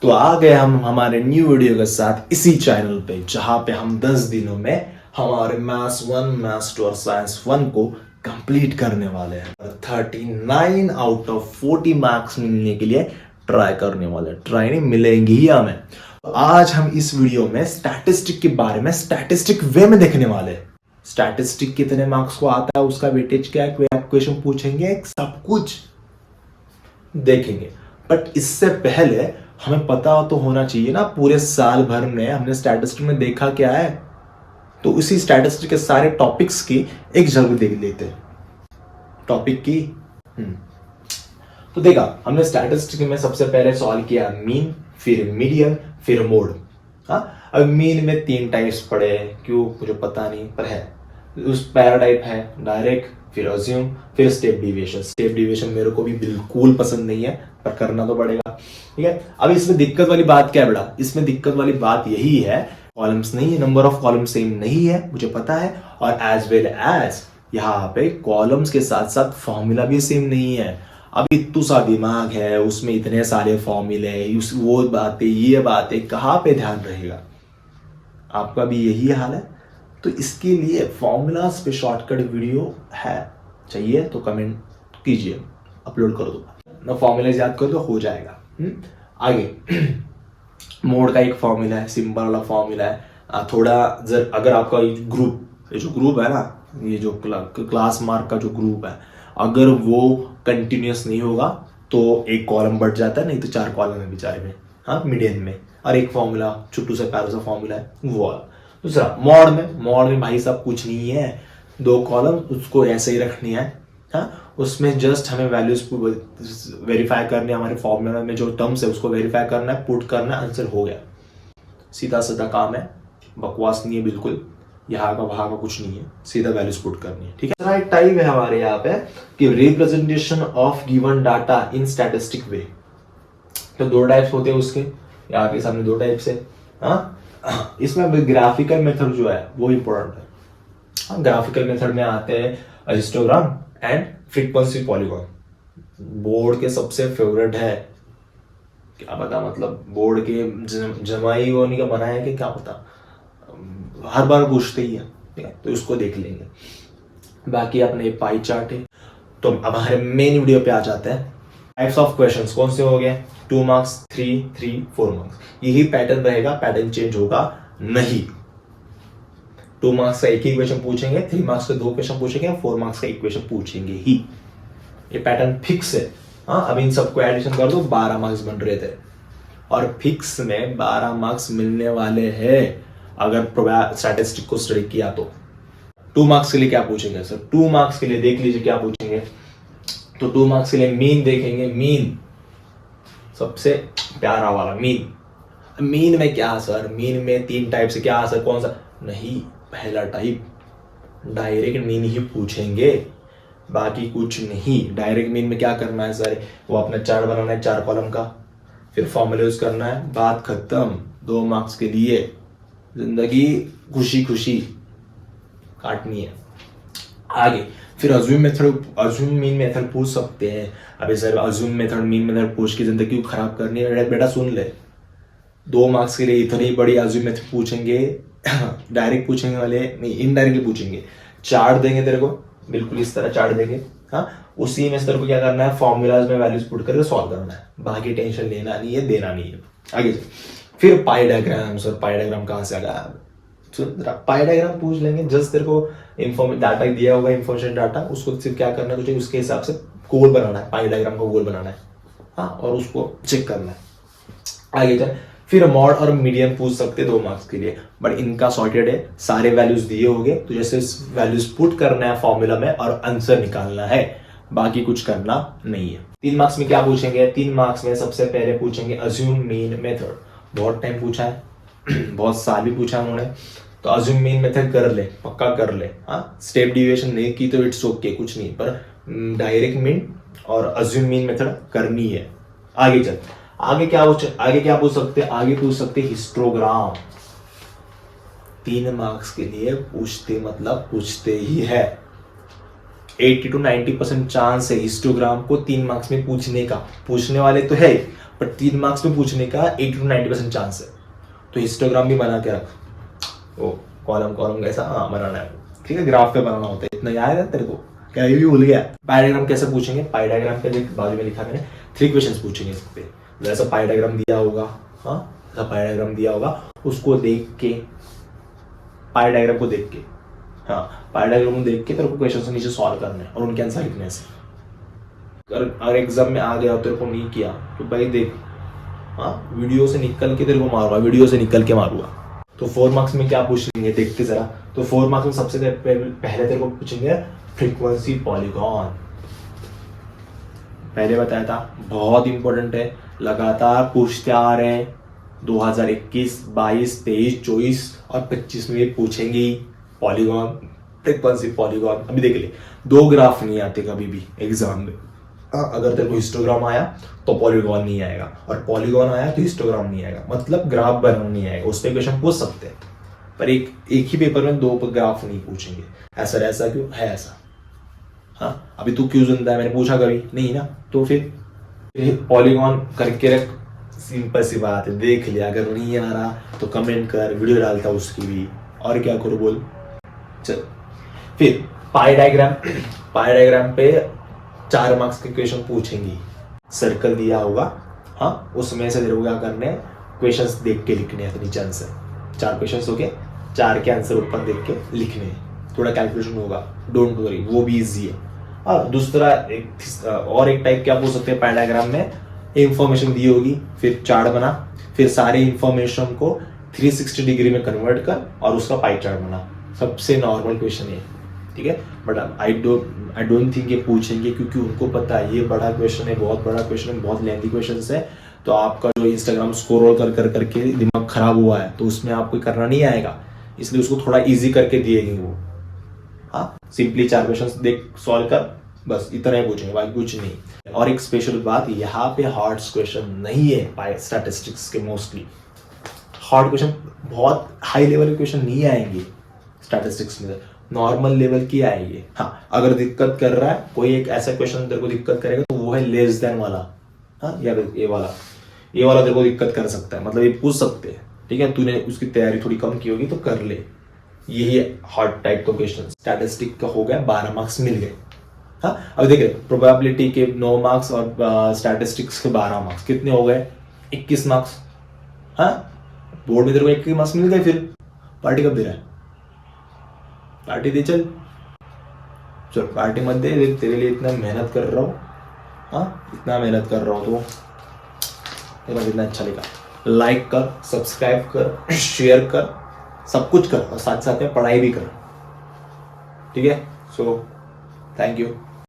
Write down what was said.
तो आ गए हम हमारे न्यू वीडियो के साथ इसी चैनल पे, जहां पे हम 10 दिनों में हमारे मैथ्स 1, मैथ्स 2 और साइंस 1 को कंप्लीट करने वाले हैं। 39 आउट ऑफ 40 मार्क्स मिलने के लिए ट्राई करने वाले हैं। ट्राई नहीं, मिलेंगी ही हमें। तो आज हम इस वीडियो में स्टैटिस्टिक के बारे में स्टैटिस्टिक वे में देखने वाले हैं। स्टैटिस्टिक कितने मार्क्स को आता है, उसका वेटेज क्या है, क्वेश्चन पूछेंगे, सब कुछ देखेंगे। बट इससे पहले हमें पता तो होना चाहिए ना, पूरे साल भर में हमने स्टैटिस्टिक में देखा क्या है। तो उसी स्टैटिस्टिक के सारे टॉपिक्स की एक झलक देख लेते हैं। टॉपिक की तो देखा हमने स्टैटिस्टिक में सबसे पहले सॉल्व किया मीन, फिर मीडियन, फिर मोड। अब मीन में 3 टाइप्स पड़े, क्यों मुझे पता नहीं, पर है उस पैराटाइप है डायरेक्ट, फिर अज्यूम, फिर स्टेप डिविएशन। स्टेप डिविएशन मेरे को भी बिल्कुल पसंद नहीं है, पर करना तो पड़ेगा। ठीक है, अब इसमें दिक्कत वाली बात क्या है बेटा, इसमें दिक्कत वाली बात यही है, कॉलम्स नहीं है, नंबर ऑफ कॉलम सेम नहीं है, मुझे पता है। और एज वेल एज यहाँ पे कॉलम्स के साथ साथ फॉर्मूला भी सेम नहीं है। अब इतना सा दिमाग है, उसमें इतने सारे फॉर्मूले, वो बातें, ये बातें, कहाँ पे ध्यान रहेगा। आपका भी यही हाल है। तो इसके लिए फॉर्मूलाज पे शॉर्टकट वीडियो है, चाहिए तो कमेंट कीजिए, अपलोड कर दो ना। फॉर्मूलाज याद कर दो, हो जाएगा। आगे मोड का एक फॉर्मूला है, सिंपल वाला फॉर्मूला है। थोड़ा अगर आपका ये जो ग्रुप है ना, ये जो क्लास मार्क का जो ग्रुप है, अगर वो कंटिन्यूस नहीं होगा तो एक कॉलम बढ़ जाता है, नहीं तो 4 कॉलम है बेचारे में, हाँ मीडियन में। और एक फॉर्मूला छोटू सा प्यारा सा फॉर्मूला है वो वाला। दूसरा मॉड में भाई साहब कुछ नहीं है, 2 कॉलम उसको ऐसे ही रखनी है। हाँ, उसमें जस्ट हमें वैल्यूज वेरीफाई करने, हमारे फॉर्मूला में जो टर्म्स है उसको वेरीफाई करना है, पुट करना है, आंसर हो गया। सीधा साधा काम है, बकवास नहीं है बिल्कुल, यहाँ का वहां का कुछ नहीं है, सीधा वैल्यूज पुट करनी है। ठीक है, राइट टाइप है हमारे यहाँ पे कि representation of given data in statistic way. तो 2 टाइप्स होते हैं उसके, यहाँ के सामने 2 टाइप्स है। हाँ, इसमें ग्राफिकल मेथड जो है वो इंपॉर्टेंट है। ग्राफिकल मेथड में आते हैं histogram and frequency polygon. Board के सबसे फेवरेट है, क्या पता, मतलब बोर्ड के जमाई होने का बना है कि क्या पता, हर बार पूछते ही है। ठीक है, तो इसको देख लेंगे। बाकी अपने पाई चार्ट है। तो अब हमारे मेन वीडियो पे आ जाते हैं। टाइप्स ऑफ क्वेश्चंस कौन से हो गए, 2 मार्क्स, 3, 3, 4 मार्क्स। यही पैटर्न रहेगा, पैटर्न चेंज होगा नहीं। 2 मार्क्स का एक ही क्वेश्चन पूछेंगे, 3 मार्क्स का 2 क्वेश्चन पूछेंगे, 4 मार्क्स का एक क्वेश्चन पूछेंगे ही। ये पैटर्न फिक्स है। हाँ, अब इन सबको एडिशन कर दो, 12 मार्क्स बन रहे थे। और फिक्स में 12 मार्क्स मिलने वाले हैं अगर स्टैटिस्टिक को स्टडी किया तो। 2 मार्क्स के लिए क्या पूछेंगे सर, 2 मार्क्स के लिए देख लीजिए क्या पूछेंगे। तो 2 मार्क्स के लिए मीन देखेंगे। मीन सबसे प्यारा वाला मीन में क्या सर, मीन में 3 टाइप से क्या सर, कौन सा, नहीं, पहला टाइप डायरेक्ट मीन ही पूछेंगे, बाकी कुछ नहीं। डायरेक्ट मीन में क्या करना है सर, वो अपना चार्ट बनाना है 4 कॉलम का, फिर फॉर्मूला यूज करना है, बात खत्म। 2 मार्क्स के लिए जिंदगी खुशी खुशी काटनी है। आगे फिर अज्यूम मीन मेथड पूछ सकते हैं। अभी sir assume method, mean method पूछ के जिंदगी को खराब करनी है, बेटा सुन ले। 2 मार्क्स के लिए इतनी बड़ी अज्यूम मेथड पूछेंगे, डायरेक्ट पूछेंगे वाले नहीं, इनडायरेक्टली पूछेंगे। चार्ट देंगे तेरे को, बिल्कुल इस तरह चार्ट देंगे। हाँ, उसी में तेरे को क्या करना है, फॉर्मूलाज में वैल्यूज पुट करके सॉल्व करना है, बाकी टेंशन लेना नहीं है, देना नहीं है। आगे फिर पाई डायग्राम। सर पाई डायग्राम कहाँ से आ गया, पाई डायग्राम पूछ लेंगे। जस्ट तेरे को डाटा दिया होगा, इंफॉर्मेशन डाटा, उसको सिर्फ क्या करना है तुझे, उसके हिसाब से गोल बनाना है, पाई डायग्राम का गोल बनाना है। हाँ, और उसको चेक करना है। आगे चल, फिर मॉड और मीडियन पूछ सकते 2 मार्क्स के लिए, बट इनका सॉर्टेड है, सारे वैल्यूज दिए होंगे, तो जैसे वैल्यूज पुट करना है फॉर्मूला में और आंसर निकालना है, बाकी कुछ करना नहीं है। 3 मार्क्स में क्या पूछेंगे, 3 मार्क्स में सबसे पहले पूछेंगे अज्यूम मीन मेथड। बहुत टाइम पूछा है, बहुत साल भी पूछा उन्होंने, तो अज्यूम मीन मेथड कर ले, पक्का कर ले। हाँ, स्टेप डिविएशन नहीं की तो इट्स ओके, कुछ नहीं, पर डायरेक्ट मीन और अज्यूम मीन मेथड करनी है। आगे चल, आगे क्या पूछ सकते हैं, आगे पूछ सकते हिस्टोग्राम। 3 मार्क्स के लिए पूछते, मतलब पूछते ही है। 80 to 90% चांस है हिस्टोग्राम को 3 मार्क्स में पूछने का, पूछने वाले तो है, पर 3 मार्क्स में पूछने का 80 to 90% चांस है। तो हिस्टोग्राम भी बना के रख, वो कॉलम कैसा बनाना है, ठीक है, ग्राफ पे बनाना होता है, इतना याद है तेरे को, क्या ये भी भूल गया। पाई डायग्राम कैसे पूछेंगे, पाई डायग्राम के बाजू में लिखा मैंने 3 क्वेश्चंस पूछेंगे इस पे। जैसा पाई डायग्राम दिया होगा, ऐसा पाई डायग्राम दिया होगा, उसको देख के, पाई डायग्राम को देख के, पाई डायग्राम को देख के तेरे को क्वेश्चन से नीचे सॉल्व करना है और उनके आंसर लिखने से। अगर एग्जाम में आ गया तेरे को नहीं किया तो भाई देख, वीडियो से निकल के तेरे को मारूंगा, वीडियो से निकल के मारूंगा। तो 4 मार्क्स में क्या पूछेंगे देखते जरा। तो 4 मार्क्स में सबसे पहले तेरे को पूछेंगे फ्रीक्वेंसी पॉलीगॉन। पहले बताया था बहुत इंपॉर्टेंट है, लगातार पूछते आ रहे हैं। 2021, 22, 23, 24 और 25 में भी पूछेंगे पॉलीगॉन, फ्रीक्वेंसी पॉलीगॉन। अभी देख ले, 2 ग्राफ नहीं आते कभी भी एग्जाम में। अगर तेरे को हिस्टोग्राम आया तो पॉलीगॉन नहीं आएगा, और पॉलीगॉन आया तो हिस्टोग्राम नहीं आएगा, मतलब ग्राफ बनाना नहीं आएगा। उस पर क्वेश्चन पूछ सकते हैं, पर एक ही पेपर में 2 ग्राफ नहीं पूछेंगे। ऐसा क्यों है ऐसा? अभी तू क्यों सुनता है, मैंने पूछा कभी नहीं ना, तो फिर पॉलीगॉन करके रख, सिंपल सी बात है। देख लिया, अगर नहीं आ रहा तो कमेंट कर, वीडियो डालता उसकी भी, और क्या करो बोल। चल फिर पाई डायग्राम पे 4 मार्क्स के क्वेश्चन पूछेंगे। सर्कल दिया होगा, उसमें से तेरे को क्या करने हैं, क्वेश्चंस देख के लिखने हैं नीचे आंसर। 4 क्वेश्चंस हो गए, 4 के आंसर ऊपर देख के लिखने हैं। थोड़ा कैलकुलेशन होगा, डोंट वरी, वो भी इजी है। और दूसरा एक टाइप क्या पूछ सकते हैं, पाई डायग्राम में इंफॉर्मेशन दी होगी, फिर चार्ट बना, फिर सारे इंफॉर्मेशन को 360 डिग्री में कन्वर्ट कर और उसका पाई चार्ट बना। सबसे नॉर्मल क्वेश्चन है, ठीक है। बट आई डोंट थिंक ये पूछेंगे, क्योंकि उनको पता है ये बड़ा क्वेश्चन है, बहुत बड़ा क्वेश्चन है, बहुत लेंथी क्वेश्चन है। तो आपका जो इंस्टाग्राम स्क्रॉल कर करके दिमाग खराब हुआ है, तो उसमें आपको करना नहीं आएगा, इसलिए उसको थोड़ा इजी करके दिएंगे वो। सिंपली 4 क्वेश्चन देख, सॉल्व कर, बस इतना ही पूछेंगे, बाकी कुछ नहीं। और एक स्पेशल बात, यहाँ पे हार्ड क्वेश्चन नहीं है स्टैटिस्टिक्स के। मोस्टली हार्ड क्वेश्चन, बहुत हाई लेवल के क्वेश्चन नहीं आएंगे स्टैटिस्टिक्स में, नॉर्मल लेवल की आएगी। अगर दिक्कत कर रहा है कोई, एक ऐसा क्वेश्चन तेरे को दिक्कत करेगा तो वो है लेस देन वाला, या ये वाला तेरे को दिक्कत कर सकता है, मतलब ये पूछ सकते हैं, ठीक है। तूने उसकी तैयारी थोड़ी कम की होगी तो कर ले। यही हार्ड टाइप का क्वेश्चन स्टैटिस्टिक का हो गया, 12 मार्क्स मिल गए। अब देख रहे, प्रोबेबिलिटी के 9 मार्क्स और स्टैटिस्टिक्स के 12 मार्क्स, कितने हो गए, 21 मार्क्स। बोर्ड में तेरे को 21 मार्क्स मिल गए। फिर पार्टी कब दे रहा है, पार्टी दे, चल पार्टी मत दे, तेरे लिए इतना मेहनत कर रहा हूँ, इतना मेहनत कर रहा हूँ तो तेरा इतना अच्छा लगा। लाइक कर, सब्सक्राइब कर, शेयर कर, सब कुछ कर, और साथ साथ में पढ़ाई भी कर, ठीक है। So thank you.